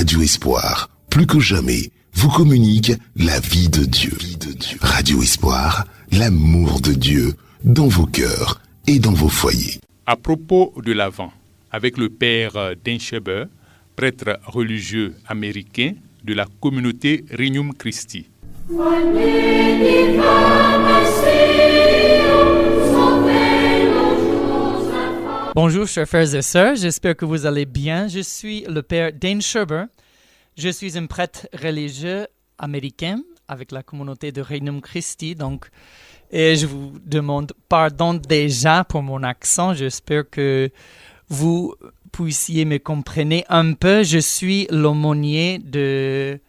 Radio Espoir, plus que jamais, vous communique la vie de Dieu. Radio Espoir, l'amour de Dieu dans vos cœurs et dans vos foyers. À propos de l'Avent, avec le père Dan Scheber, prêtre religieux américain de la communauté Regnum Christi. Bonjour chers frères et sœurs, j'espère que vous allez bien. Je suis le père Dan Scheber. Je suis un prêtre religieux américain avec la communauté de Regnum Christi. Et je vous demande pardon déjà pour mon accent. J'espère que vous puissiez me comprendre un peu. Je suis l'aumônier de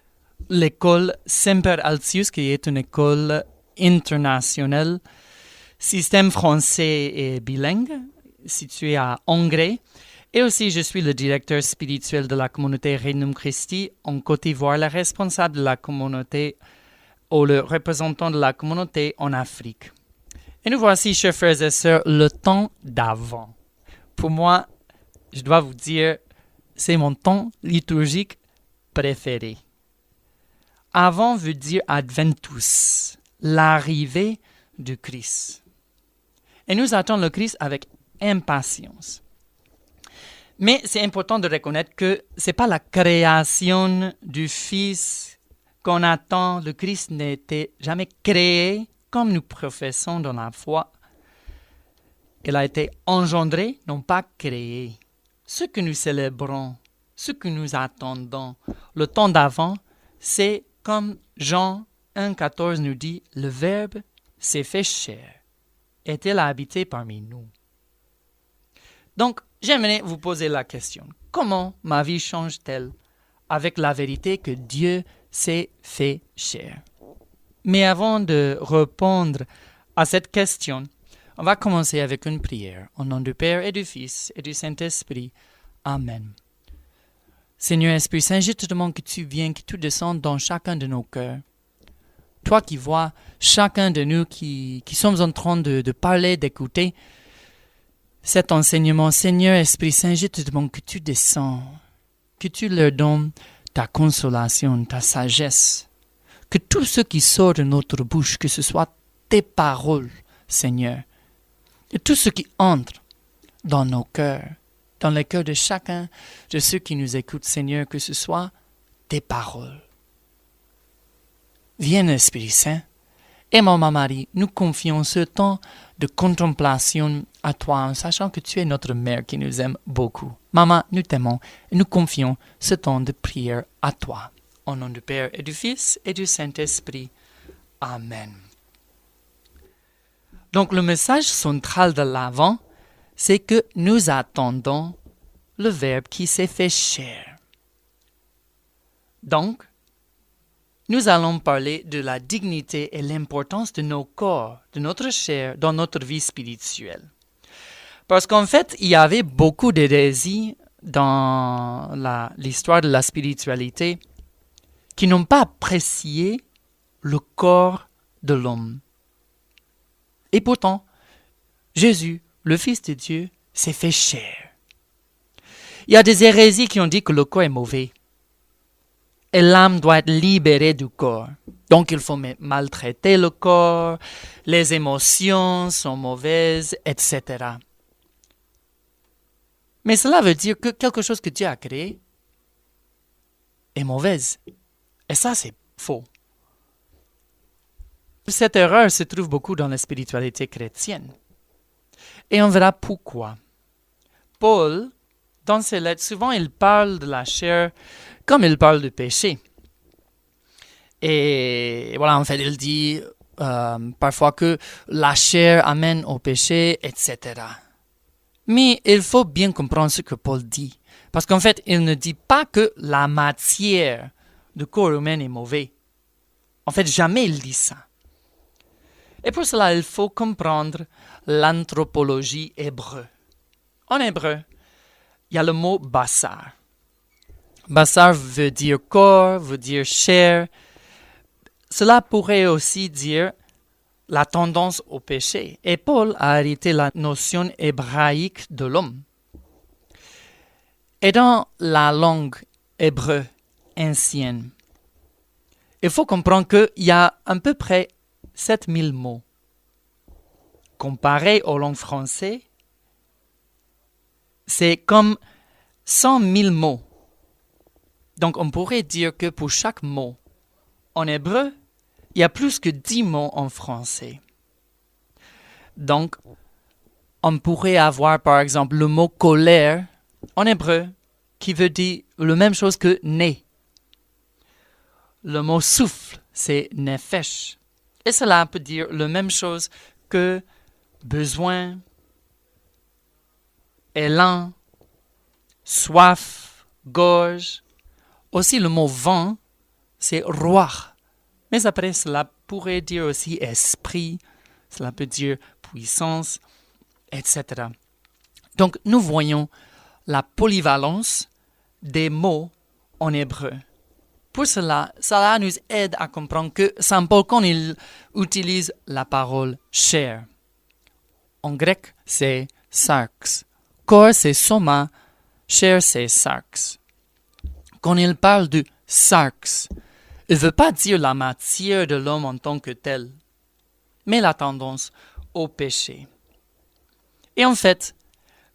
l'école Semper Altius, qui est une école internationale, système français et bilingue, située à Angers. Et aussi, je suis le directeur spirituel de la communauté Regnum Christi en Côte d'Ivoire, le responsable de la communauté ou le représentant de la communauté en Afrique. Et nous voici, chers frères et sœurs, le temps d'avant. Pour moi, je dois vous dire, c'est mon temps liturgique préféré. Avant veut dire Adventus, l'arrivée du Christ. Et nous attendons le Christ avec impatience. Mais c'est important de reconnaître que ce n'est pas la création du Fils qu'on attend. Le Christ n'était jamais créé comme nous professons dans la foi. Il a été engendré, non pas créé. Ce que nous célébrons, ce que nous attendons, le temps d'avant, c'est comme Jean 1,14 nous dit, le Verbe s'est fait chair, est-il habité parmi nous? Donc, j'aimerais vous poser la question, comment ma vie change-t-elle avec la vérité que Dieu s'est fait chair? Mais avant de répondre à cette question, on va commencer avec une prière. Au nom du Père et du Fils et du Saint-Esprit. Amen. Seigneur Esprit Saint, je te demande que tu viennes, que tu descendes dans chacun de nos cœurs. Toi qui vois chacun de nous qui sommes en train de parler, d'écouter cet enseignement, Seigneur Esprit Saint, je te demande que tu descends, que tu leur donnes ta consolation, ta sagesse, que tout ce qui sort de notre bouche, que ce soit tes paroles, Seigneur, et tout ce qui entre dans nos cœurs, dans le cœur de chacun de ceux qui nous écoutent, Seigneur, que ce soit tes paroles. Viens, Esprit Saint, et Maman Marie, nous confions ce temps de contemplation à toi, en sachant que tu es notre mère qui nous aime beaucoup. Maman, nous t'aimons et nous confions ce temps de prière à toi. Au nom du Père et du Fils et du Saint-Esprit. Amen. Donc le message central de l'Avent, c'est que nous attendons le Verbe qui s'est fait chair. Donc, nous allons parler de la dignité et l'importance de nos corps, de notre chair dans notre vie spirituelle. Parce qu'en fait, il y avait beaucoup d'hérésies dans l'histoire de la spiritualité qui n'ont pas apprécié le corps de l'homme. Et pourtant, Jésus, le Fils de Dieu, s'est fait chair. Il y a des hérésies qui ont dit que le corps est mauvais. Et l'âme doit être libérée du corps. Donc il faut maltraiter le corps, les émotions sont mauvaises, etc. Mais cela veut dire que quelque chose que Dieu a créé est mauvaise. Et ça, c'est faux. Cette erreur se trouve beaucoup dans la spiritualité chrétienne. Et on verra pourquoi. Paul, dans ses lettres, souvent il parle de la chair comme il parle du péché. Et voilà, en fait, il dit parfois que la chair amène au péché, etc. Mais il faut bien comprendre ce que Paul dit. Parce qu'en fait, il ne dit pas que la matière du corps humain est mauvaise. En fait, jamais il dit ça. Et pour cela, il faut comprendre l'anthropologie hébreu. En hébreu, il y a le mot bassar. Bassar veut dire corps, veut dire chair. Cela pourrait aussi dire la tendance au péché. Et Paul a hérité la notion hébraïque de l'homme. Et dans la langue hébreu, ancienne. Il faut comprendre qu'il y a à peu près 7000 mots. Comparé aux langues françaises, c'est comme 100 000 mots. Donc, on pourrait dire que pour chaque mot, en hébreu, il y a plus que 10 mots en français. Donc, on pourrait avoir, par exemple, le mot colère en hébreu, qui veut dire la même chose que nez. Le mot souffle, c'est nefesh. Et cela peut dire la même chose que besoin, élan, soif, gorge. Aussi, le mot vent, c'est roi. Mais après, cela pourrait dire aussi esprit, cela peut dire puissance, etc. Donc, nous voyons la polyvalence des mots en hébreu. Pour cela, cela nous aide à comprendre que Saint Paul, quand il utilise la parole chair, en grec, c'est sarx. Corps, c'est soma, chair, c'est sarx. Quand il parle de sarx, il ne veut pas dire la matière de l'homme en tant que telle, mais la tendance au péché. Et en fait,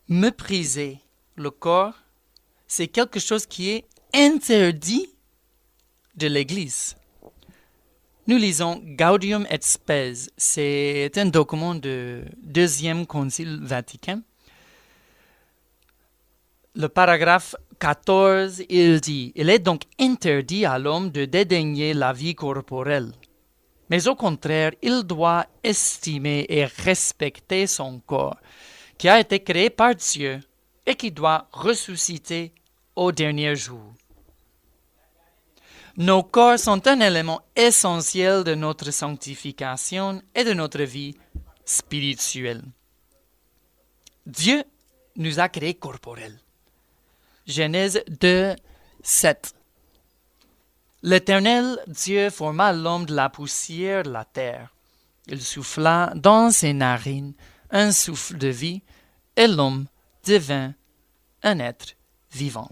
mépriser le corps, c'est quelque chose qui est interdit de l'Église. Nous lisons Gaudium et Spes, c'est un document du Deuxième Concile Vatican. Le paragraphe 14, il dit « Il est donc interdit à l'homme de dédaigner la vie corporelle. Mais au contraire, il doit estimer et respecter son corps, qui a été créé par Dieu et qui doit ressusciter au dernier jour. Nos corps sont un élément essentiel de notre sanctification et de notre vie spirituelle. Dieu nous a créés corporels. Genèse 2, 7. L'Éternel Dieu forma l'homme de la poussière de la terre. Il souffla dans ses narines un souffle de vie, et l'homme devint un être vivant.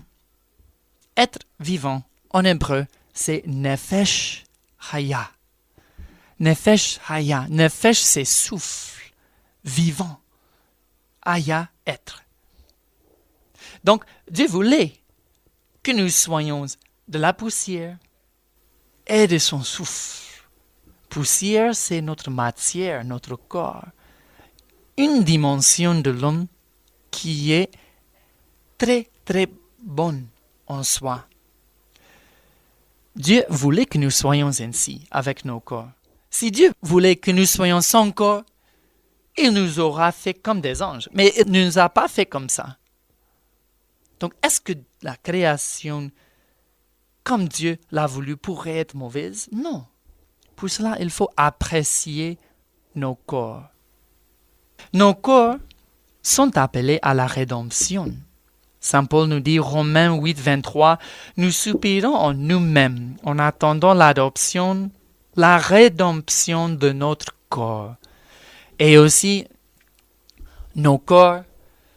Être vivant, en hébreu, c'est nefesh haya. Nefesh haya. Nefesh, c'est souffle, vivant. Haya, être. Donc, Dieu voulait que nous soyons de la poussière et de son souffle. Poussière, c'est notre matière, notre corps. Une dimension de l'homme qui est très, très bonne en soi. Dieu voulait que nous soyons ainsi avec nos corps. Si Dieu voulait que nous soyons sans corps, il nous aura fait comme des anges. Mais il ne nous a pas fait comme ça. Donc, est-ce que la création, comme Dieu l'a voulu, pourrait être mauvaise? Non. Pour cela, il faut apprécier nos corps. Nos corps sont appelés à la rédemption. Saint Paul nous dit, Romains 8, 23, « Nous soupirons en nous-mêmes en attendant l'adoption, la rédemption de notre corps. » Et aussi, nos corps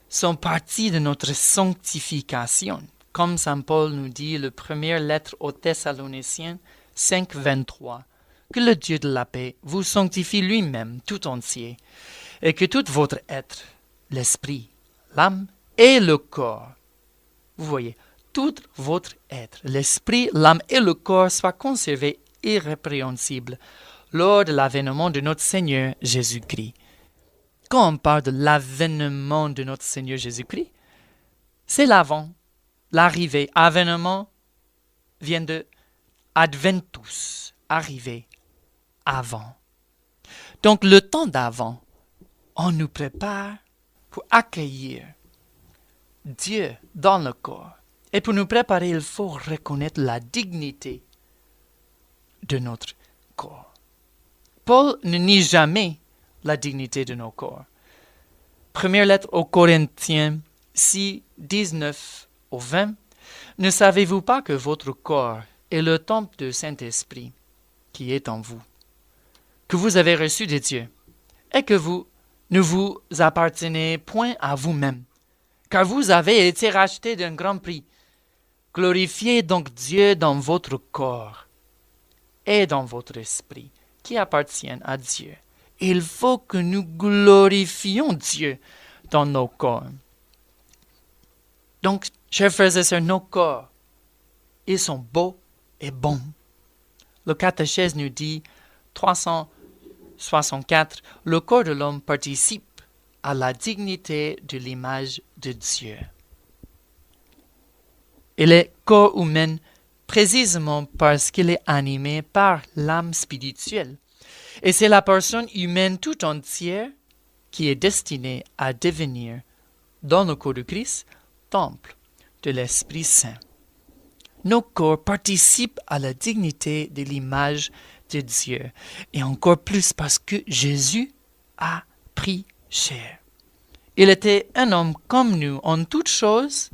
sont partie de notre sanctification. Comme Saint Paul nous dit, la première lettre aux Thessaloniciens 5, 23, « Que le Dieu de la paix vous sanctifie lui-même tout entier, et que tout votre être, l'esprit, l'âme et le corps, vous voyez, tout votre être, l'esprit, l'âme et le corps soient conservés irrépréhensibles lors de l'avènement de notre Seigneur Jésus-Christ. » Quand on parle de l'avènement de notre Seigneur Jésus-Christ, c'est l'avant, l'arrivée. Avènement vient de adventus, arriver, avant. Donc le temps d'avant, on nous prépare pour accueillir Dieu dans le corps. Et pour nous préparer, il faut reconnaître la dignité de notre corps. Paul ne nie jamais la dignité de nos corps. Première lettre aux Corinthiens 6, 19 au 20. Ne savez-vous pas que votre corps est le temple du Saint-Esprit qui est en vous, que vous avez reçu de Dieu, et que vous ne vous appartenez point à vous-même, car vous avez été rachetés d'un grand prix. Glorifiez donc Dieu dans votre corps et dans votre esprit, qui appartiennent à Dieu. Il faut que nous glorifions Dieu dans nos corps. Donc, chers frères et sœurs, nos corps, ils sont beaux et bons. Le catéchèse nous dit, 364, le corps de l'homme participe à la dignité de l'image de Dieu. Il est corps humain précisément parce qu'il est animé par l'âme spirituelle. Et c'est la personne humaine tout entière qui est destinée à devenir, dans le corps de Christ, temple de l'Esprit Saint. Nos corps participent à la dignité de l'image de Dieu, et encore plus parce que Jésus a pris chair. Il était un homme comme nous en toutes choses,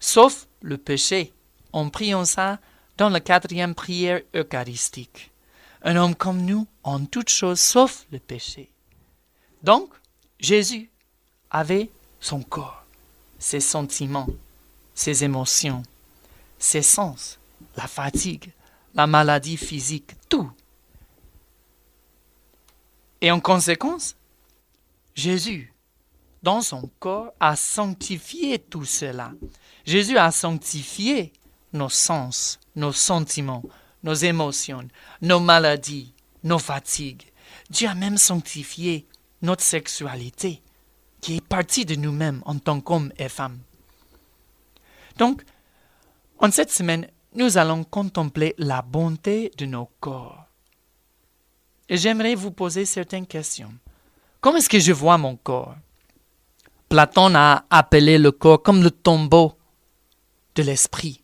sauf le péché. On prions ça dans la 4e prière eucharistique. Un homme comme nous en toutes choses, sauf le péché. Donc, Jésus avait son corps, ses sentiments, ses émotions, ses sens, la fatigue, la maladie physique, tout. Et en conséquence, Jésus, dans son corps, a sanctifié tout cela. Jésus a sanctifié nos sens, nos sentiments, nos émotions, nos maladies, nos fatigues. Dieu a même sanctifié notre sexualité, qui est partie de nous-mêmes en tant qu'hommes et femmes. Donc, en cette semaine, nous allons contempler la bonté de nos corps. Et j'aimerais vous poser certaines questions. Comment est-ce que je vois mon corps? Platon a appelé le corps comme le tombeau de l'esprit.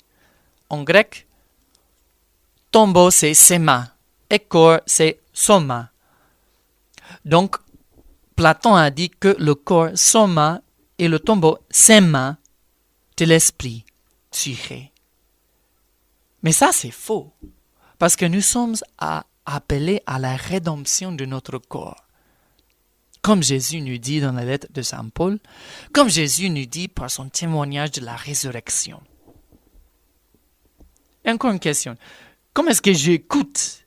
En grec, tombeau c'est séma et corps c'est soma. Donc, Platon a dit que le corps soma et le tombeau séma de l'esprit, psyché. Mais ça c'est faux, parce que nous sommes appelés à la rédemption de notre corps. Comme Jésus nous dit dans la lettre de Saint Paul, comme Jésus nous dit par son témoignage de la résurrection. Et encore une question. Comment est-ce que j'écoute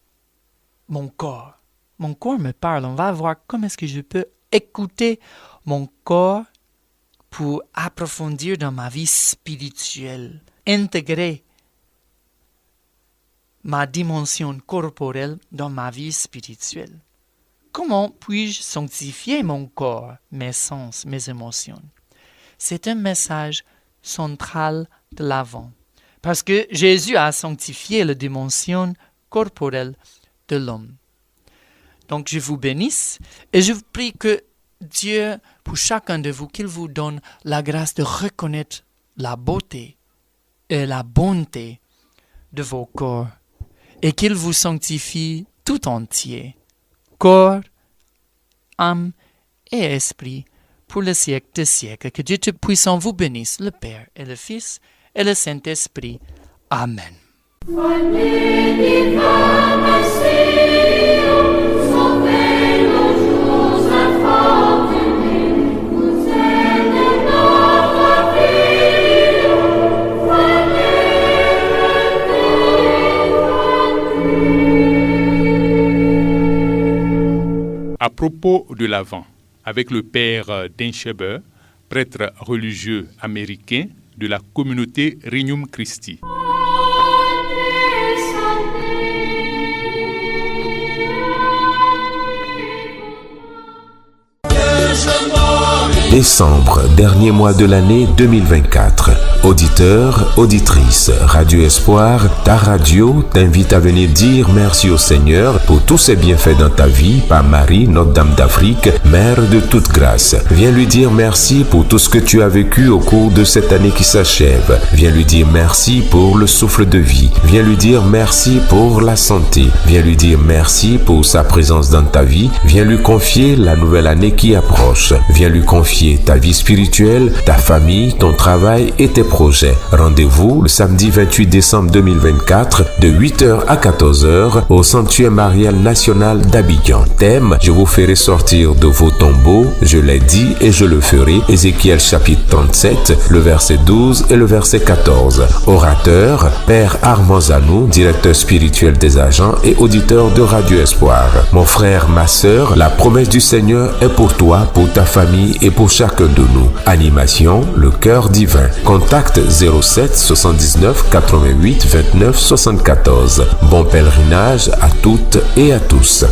mon corps? Mon corps me parle. On va voir comment est-ce que je peux écouter mon corps pour approfondir dans ma vie spirituelle, intégrer ma dimension corporelle dans ma vie spirituelle. Comment puis-je sanctifier mon corps, mes sens, mes émotions? C'est un message central de l'Avent, parce que Jésus a sanctifié la dimension corporelle de l'homme. Donc je vous bénisse et je vous prie que Dieu, pour chacun de vous, qu'il vous donne la grâce de reconnaître la beauté et la bonté de vos corps et qu'il vous sanctifie tout entier. Corps, âme et esprit, pour le siècle des siècles. Que Dieu Tout-Puissant vous bénisse, le Père et le Fils et le Saint-Esprit. Amen. À propos de l'Avent, avec le père Denscheber, prêtre religieux américain de la communauté Regnum Christi. Décembre, dernier mois de l'année 2024. Auditeurs, auditrices, Radio Espoir, ta radio t'invite à venir dire merci au Seigneur pour tous ses bienfaits dans ta vie par Marie, Notre-Dame d'Afrique, Mère de toute grâce. Viens lui dire merci pour tout ce que tu as vécu au cours de cette année qui s'achève. Viens lui dire merci pour le souffle de vie. Viens lui dire merci pour la santé. Viens lui dire merci pour sa présence dans ta vie. Viens lui confier la nouvelle année qui approche. Viens lui confier ta vie spirituelle, ta famille, ton travail et tes projets. projets. Rendez-vous le samedi 28 décembre 2024 de 8h à 14h au Sanctuaire marial national d'Abidjan. Thème: je vous ferai sortir de vos tombeaux, je l'ai dit et je le ferai. Ézéchiel chapitre 37, le verset 12 et le verset 14. Orateur: Père Armand Zanou, directeur spirituel des agents et auditeur de Radio Espoir. Mon frère, ma sœur, la promesse du Seigneur est pour toi, pour ta famille et pour chacun de nous. Animation: le cœur divin. Contact 07 79 88 29 74. Bon pèlerinage à toutes et à tous.